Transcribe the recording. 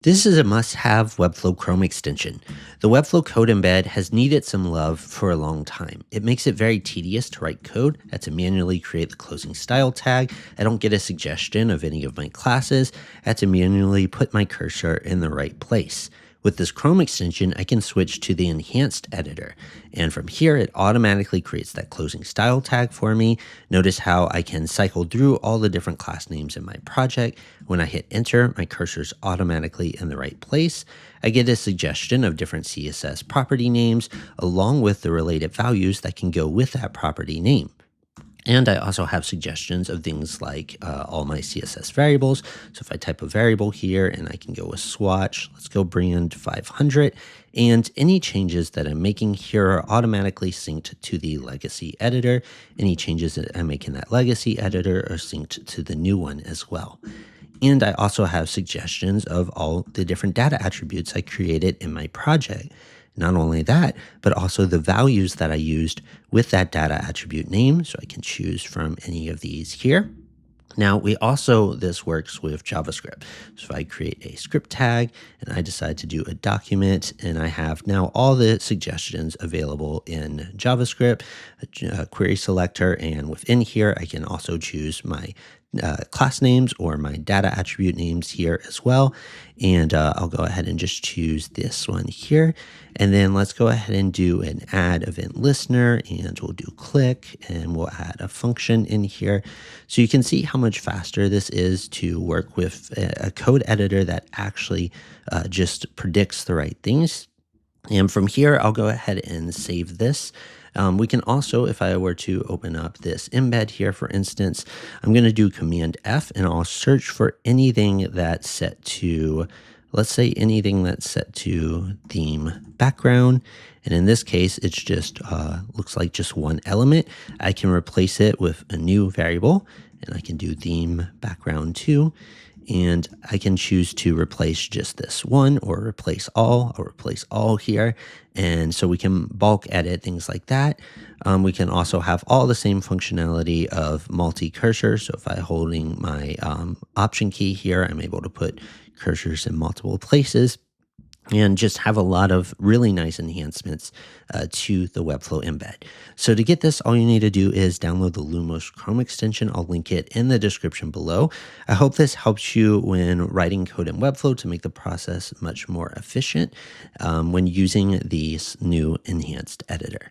This is a must-have Webflow Chrome extension. The Webflow code embed has needed some love for a long time. It makes it very tedious to write code. I have to manually create the closing style tag. I don't get a suggestion of any of my classes. I have to manually put my cursor in the right place. With this Chrome extension, I can switch to the enhanced editor. And from here, it automatically creates that closing style tag for me. Notice how I can cycle through all the different class names in my project. When I hit enter, my cursor's automatically in the right place. I get a suggestion of different CSS property names, along with the related values that can go with that property name. And I also have suggestions of things like all my CSS variables. So if I type a variable here and I can go with swatch, let's go brand 500. And any changes that I'm making here are automatically synced to the legacy editor. Any changes that I make in that legacy editor are synced to the new one as well. And I also have suggestions of all the different data attributes I created in my project. Not only that, but also the values that I used with that data attribute name. So I can choose from any of these here. Now, this works with JavaScript. So if I create a script tag and I decide to do a document, and I have now all the suggestions available in JavaScript, a query selector, and within here, I can also choose my class names or my data attribute names here as well. And I'll go ahead and just choose this one here. And then let's go ahead and do an add event listener, and we'll do click, and we'll add a function in here. So you can see how much faster this is to work with a code editor that actually just predicts the right things. And from here, I'll go ahead and save this. We can also, if I were to open up this embed here, for instance, I'm going to do Command F, and I'll search for anything that's set to, let's say anything that's set to theme background. And in this case, it's just looks like just one element. I can replace it with a new variable, and I can do theme background 2. And I can choose to replace just this one or replace all. I'll replace all here. And so we can bulk edit things like that. We can also have all the same functionality of multi-cursor. So if I'm holding my option key here, I'm able to put cursors in multiple places and just have a lot of really nice enhancements to the Webflow embed. So to get this, all you need to do is download the Lumos Chrome extension. I'll link it in the description below. I hope this helps you when writing code in Webflow to make the process much more efficient when using this new enhanced editor.